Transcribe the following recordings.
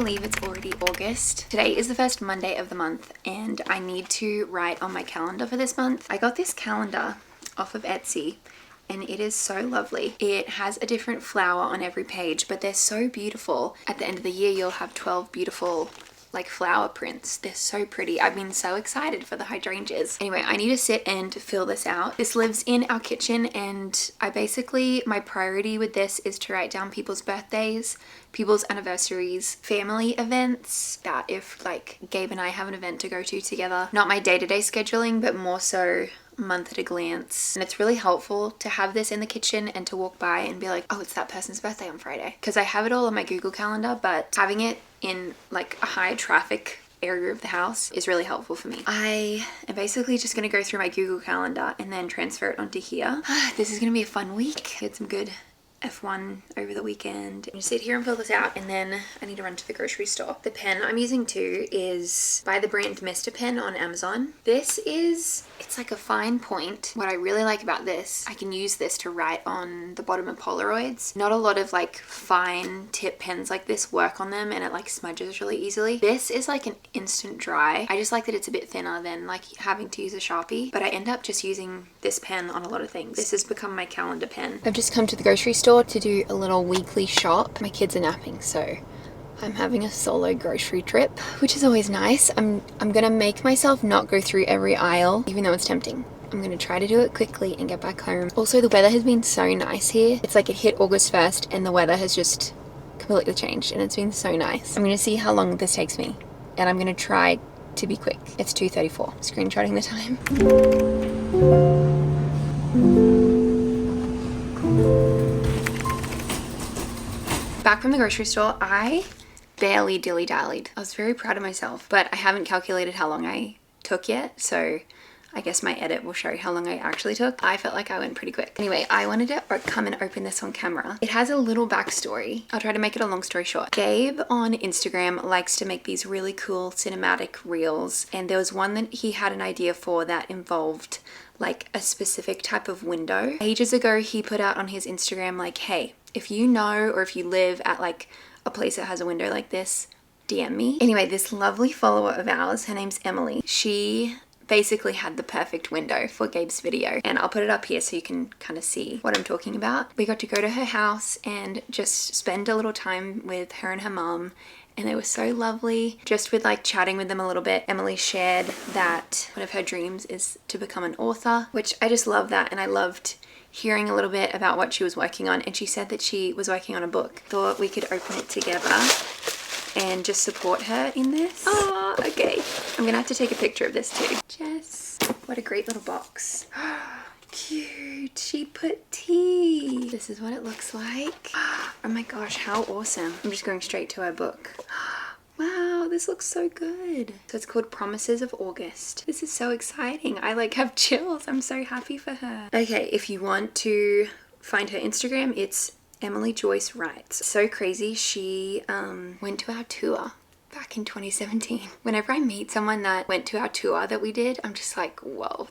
believe it's already August. Today is the first Monday of the month and I need to write on my calendar for this month. I got this calendar off of Etsy and it is so lovely. It has a different flower on every page, but they're so beautiful. At the end of the year, you'll have 12 beautiful like flower prints. They're so pretty. I've been so excited for the hydrangeas. Anyway, I need to sit and fill this out. This lives in our kitchen and my priority with this is to write down people's birthdays, people's anniversaries, family events, that if like Gabe and I have an event to go to together, not my day-to-day scheduling, but more so month at a glance. And it's really helpful to have this in the kitchen and to walk by and be like, oh, it's that person's birthday on Friday. Because I have it all on my Google Calendar, but having it in like a high traffic area of the house is really helpful for me. I am basically just going to go through my Google Calendar and then transfer it onto here. This is going to be a fun week. Get some good F1 over the weekend. I'm gonna sit here and fill this out and then I need to run to the grocery store. The pen I'm using too is by the brand Mr. Pen on Amazon. It's like a fine point. What I really like about this, I can use this to write on the bottom of Polaroids. Not a lot of like fine tip pens like this work on them and it like smudges really easily. This is like an instant dry. I just like that it's a bit thinner than like having to use a Sharpie, but I end up just using this pen on a lot of things. This has become my calendar pen. I've just come to the grocery store to do a little weekly shop. My kids are napping, so I'm having a solo grocery trip, which is always nice. I'm gonna make myself not go through every aisle, even though it's tempting. I'm gonna try to do it quickly and get back home. Also, the weather has been so nice here. It's like it hit August 1st and the weather has just completely changed and it's been so nice. I'm gonna see how long this takes me and I'm gonna try to be quick. It's 2:34. Screenshotting the time. Back from the grocery store, I barely dilly-dallied. I was very proud of myself, but I haven't calculated how long I took yet, so I guess my edit will show how long I actually took. I felt like I went pretty quick. Anyway, I wanted to come and open this on camera. It has a little backstory. I'll try to make it a long story short. Gabe on Instagram likes to make these really cool cinematic reels, and there was one that he had an idea for that involved like a specific type of window. Ages ago, he put out on his Instagram like, hey, if you know or if you live at like a place that has a window like this, DM me. Anyway, this lovely follower of ours, her name's Emily, she basically had the perfect window for Gabe's video, and I'll put it up here so you can kind of see what I'm talking about. We got to go to her house and just spend a little time with her and her mum, and they were so lovely. Just with like chatting with them a little bit, Emily shared that one of her dreams is to become an author, which I just love that, and I loved hearing a little bit about what she was working on. And she said that she was working on a book. Thought we could open it together and just support her in this. Oh, okay. I'm gonna have to take a picture of this too. Jess, what a great little box. Cute, she put tea. This is what it looks like. Oh my gosh, how awesome. I'm just going straight to her book. Wow, this looks so good. So it's called Promises of August. This is so exciting. I like have chills. I'm so happy for her. Okay, if you want to find her Instagram, it's Emily Joyce Writes. So crazy, she went to our tour back in 2017. Whenever I meet someone that went to our tour that we did, I'm just like, whoa,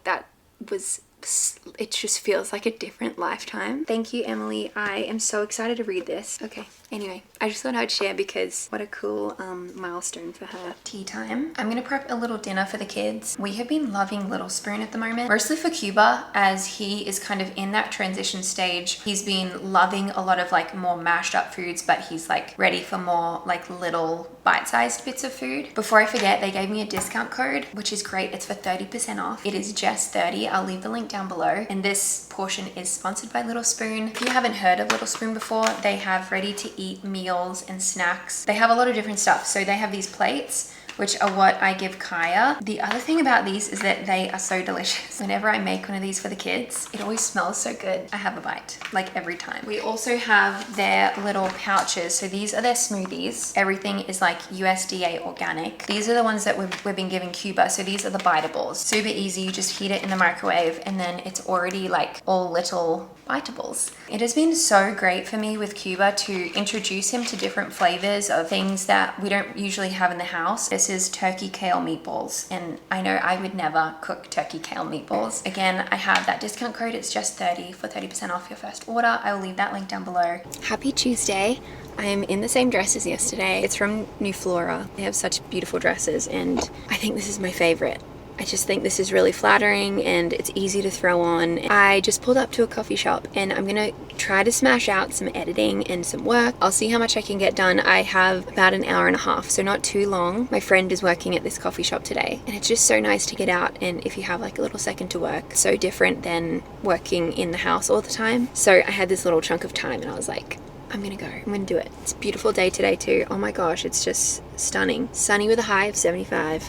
it just feels like a different lifetime. Thank you, Emily. I am so excited to read this. Okay, anyway, I just thought I'd share because what a cool milestone for her. Tea time. I'm gonna prep a little dinner for the kids. We have been loving Little Spoon at the moment, mostly for Cuba, as he is kind of in that transition stage. He's been loving a lot of like more mashed up foods, but he's like ready for more like little bite-sized bits of food. Before I forget, they gave me a discount code, which is great. It's for 30% off. It is Jess30. I'll leave the link down below. And this portion is sponsored by Little Spoon. If you haven't heard of Little Spoon before, they have ready to eat meals and snacks. They have a lot of different stuff. So they have these plates, which are what I give Kaya. The other thing about these is that they are so delicious. Whenever I make one of these for the kids, it always smells so good. I have a bite, like every time. We also have their little pouches. So these are their smoothies. Everything is like USDA organic. These are the ones that we've been giving Cuba. So these are the biteables. Super easy, you just heat it in the microwave and then it's already like all little biteables. It has been so great for me with Cuba to introduce him to different flavors of things that we don't usually have in the house. This is turkey kale meatballs, and I know I would never cook turkey kale meatballs. Again, I have that discount code. It's just 30 for 30% off your first order. I will leave that link down below. Happy Tuesday. I am in the same dress as yesterday. It's from New Flora. They have such beautiful dresses and I think this is my favorite. I just think this is really flattering and it's easy to throw on. I just pulled up to a coffee shop and I'm gonna try to smash out some editing and some work. I'll see how much I can get done. I have about an hour and a half, so not too long. My friend is working at this coffee shop today and it's just so nice to get out, and if you have like a little second to work, so different than working in the house all the time. So I had this little chunk of time and I was like, I'm gonna go, I'm gonna do it. It's a beautiful day today too. Oh my gosh, it's just stunning. Sunny with a high of 75.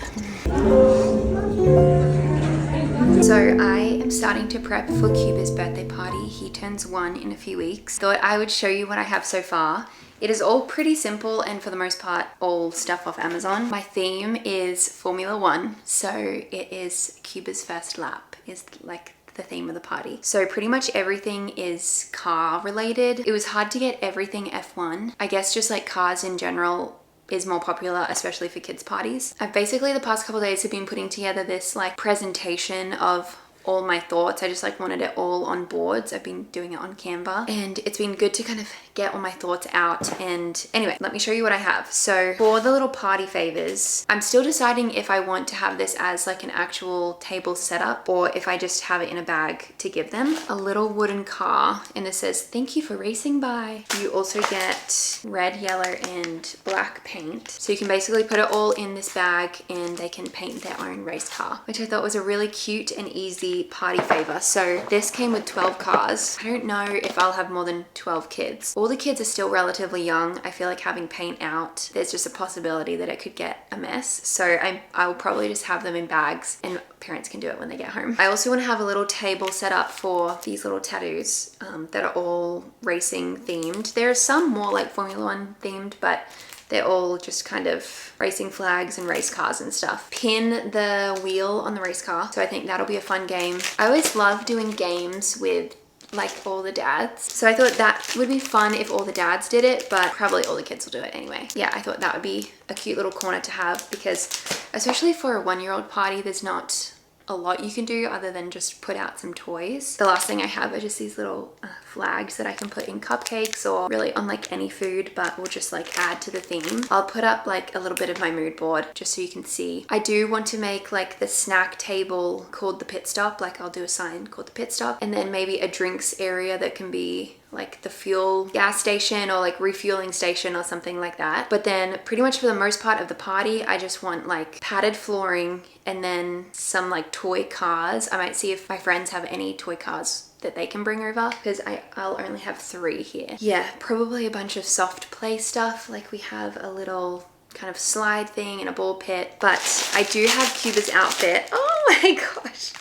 So I am starting to prep for Cuba's birthday party. He turns 1 in a few weeks. Thought I would show you what I have so far. It is all pretty simple and for the most part all stuff off Amazon. My theme is Formula 1, so it is Cuba's first lap is like the theme of the party. So pretty much everything is car related. It was hard to get everything F1. I guess just like cars in general is more popular, especially for kids' parties. I've basically the past couple of days have been putting together this like presentation of all my thoughts. I just like wanted it all on boards. I've been doing it on Canva and it's been good to kind of get all my thoughts out. And anyway, let me show you what I have. So for the little party favors, I'm still deciding if I want to have this as like an actual table setup or if I just have it in a bag to give them. A little wooden car and it says, "Thank you for racing by." You also get red, yellow and black paint. So you can basically put it all in this bag and they can paint their own race car, which I thought was a really cute and easy party favor. So this came with 12 cars. I don't know if I'll have more than 12 kids. All the kids are still relatively young. I feel like having paint out, there's just a possibility that it could get a mess. So I will probably just have them in bags and parents can do it when they get home. I also want to have a little table set up for these little tattoos that are all racing themed. There are some more like Formula 1 themed, but they're all just kind of racing flags and race cars and stuff. Pin the wheel on the race car. So I think that'll be a fun game. I always love doing games with like all the dads. So I thought that would be fun if all the dads did it, but probably all the kids will do it anyway. Yeah, I thought that would be a cute little corner to have because especially for a 1-year-old party, there's not a lot you can do other than just put out some toys. The last thing I have are just these little flags that I can put in cupcakes or really on like any food, but will just like add to the theme. I'll put up like a little bit of my mood board just so you can see. I do want to make like the snack table called the pit stop. Like I'll do a sign called the pit stop and then maybe a drinks area that can be like the fuel gas station or like refueling station or something like that. But then pretty much for the most part of the party, I just want like padded flooring and then some like toy cars. I might see if my friends have any toy cars that they can bring over because I'll only have 3 here. Yeah, probably a bunch of soft play stuff. Like we have a little kind of slide thing and a ball pit, but I do have Cuba's outfit. Oh my gosh,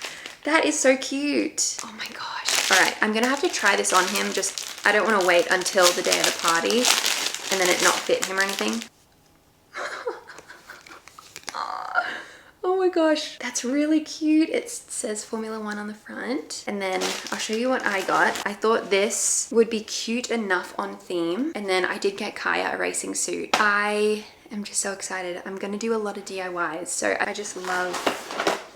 that is so cute. Oh my gosh. All right, I'm gonna have to try this on him. I don't want to wait until the day of the party and then it not fit him or anything. Oh my gosh, that's really cute. It says Formula 1 on the front. And then I'll show you what I got. I thought this would be cute enough on theme. And then I did get Kaya a racing suit. I am just so excited. I'm gonna do a lot of DIYs. So I just love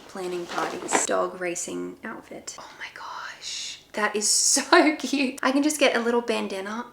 planning parties. Dog racing outfit. Oh my gosh, that is so cute. I can just get a little bandana.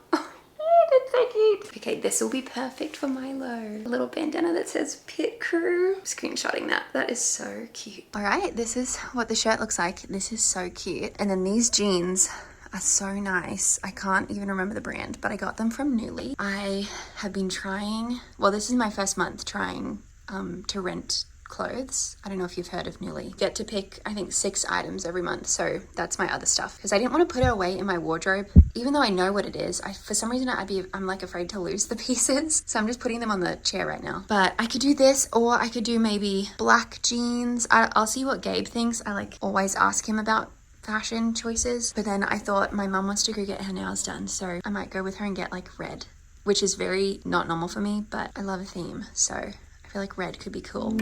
That's so cute. Okay, this will be perfect for Milo. A little bandana that says Pit Crew. I'm screenshotting that. That is so cute. All right, this is what the shirt looks like. This is so cute. And then these jeans are so nice. I can't even remember the brand, but I got them from Nuuly. I have been trying, well, this is my first month trying to rent clothes. I don't know if you've heard of Nuuly. You get to pick, I think, 6 items every month. So that's my other stuff because I didn't want to put it away in my wardrobe. Even though I know what it is, for some reason I'm like afraid to lose the pieces. So I'm just putting them on the chair right now. But I could do this or I could do maybe black jeans. I'll see what Gabe thinks. I like always ask him about fashion choices. But then I thought my mum wants to go get her nails done. So I might go with her and get like red, which is very not normal for me, but I love a theme. So I feel like red could be cool.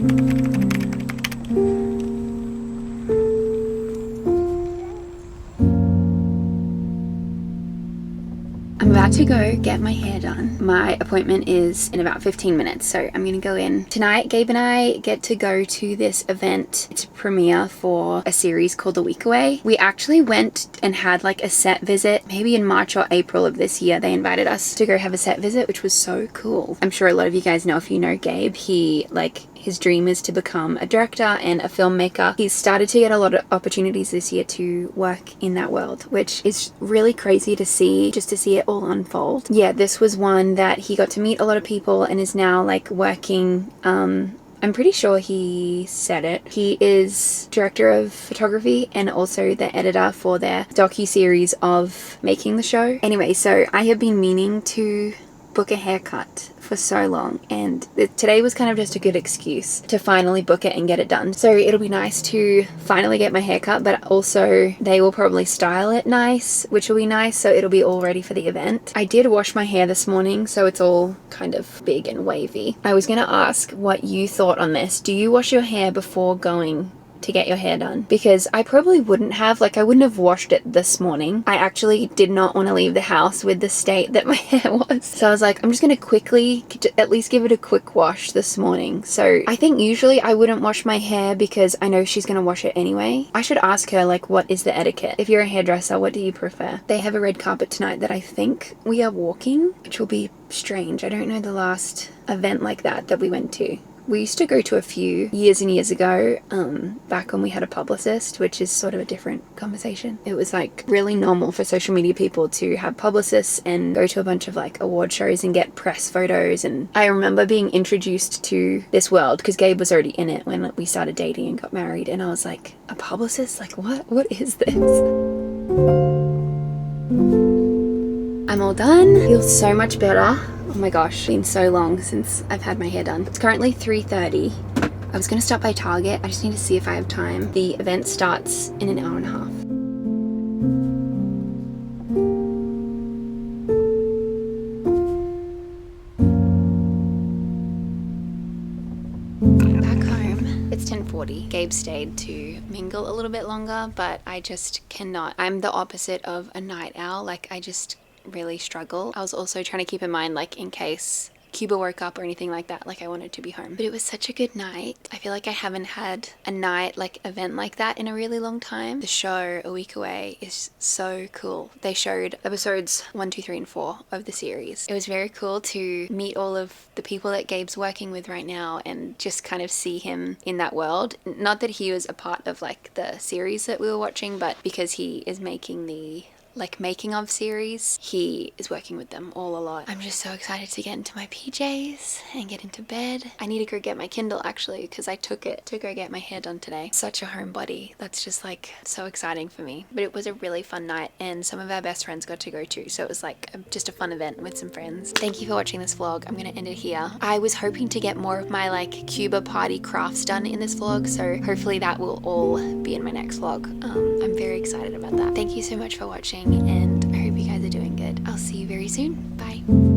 I'm about to go get my hair done. My appointment is in about 15 minutes, so I'm gonna go in. Tonight, Gabe and I get to go to this event. It's a premiere for a series called The Week Away. We actually went and had like a set visit, maybe in March or April of this year. They invited us to go have a set visit, which was so cool. I'm sure a lot of you guys know, if you know Gabe, his dream is to become a director and a filmmaker. He's started to get a lot of opportunities this year to work in that world, which is really crazy to see, just to see it all unfold. Yeah, this was one that he got to meet a lot of people and is now like working, I'm pretty sure he said it. He is director of photography and also the editor for their docu-series of making the show. Anyway, so I have been meaning to book a haircut for so long, and today was kind of just a good excuse to finally book it and get it done. So it'll be nice to finally get my hair cut, but also they will probably style it nice, which will be nice, so it'll be all ready for the event. I did wash my hair this morning, so it's all kind of big and wavy. I was gonna ask what you thought on this. Do you wash your hair before going to get your hair done? Because I probably wouldn't have, I wouldn't have washed it this morning. I actually did not want to leave the house with the state that my hair was. So I was like, I'm just going to quickly at least give it a quick wash this morning. So I think usually I wouldn't wash my hair because I know she's going to wash it anyway. I should ask her, what is the etiquette? If you're a hairdresser, what do you prefer? They have a red carpet tonight that I think we are walking, which will be strange. I don't know the last event like that we went to. We used to go to a few years and years ago, back when we had a publicist, which is sort of a different conversation. It was really normal for social media people to have publicists and go to a bunch of award shows and get press photos. And I remember being introduced to this world because Gabe was already in it when we started dating and got married. And I was like, a publicist? What is this? I'm all done. Feels so much better. Oh my gosh, it's been so long since I've had my hair done. It's currently 3:30. I was gonna stop by Target. I just need to see if I have time. The event starts in an hour and a half. Back home, it's 10:40. Gabe stayed to mingle a little bit longer, but I just cannot. I'm the opposite of a night owl. I just really struggle. I was also trying to keep in mind, in case Cuba woke up or anything like that, I wanted to be home. But it was such a good night. I feel like I haven't had a night event like that in a really long time. The show A Week Away is so cool. They showed episodes 1, 2, 3 and 4 of the series. It was very cool to meet all of the people that Gabe's working with right now and just kind of see him in that world. Not that he was a part of the series that we were watching, but because he is making the making of series, he is working with them all a lot. I'm just so excited to get into my PJs and get into bed. I need to go get my Kindle actually because I took it to go get my hair done today. Such a homebody. That's just so exciting for me. But it was a really fun night and some of our best friends got to go too. So it was just a fun event with some friends. Thank you for watching this vlog. I'm gonna end it here. I was hoping to get more of my Cuba party crafts done in this vlog, so hopefully that will all be in my next vlog. I'm very excited about that. Thank you so much for watching and I hope you guys are doing good. I'll see you very soon. Bye.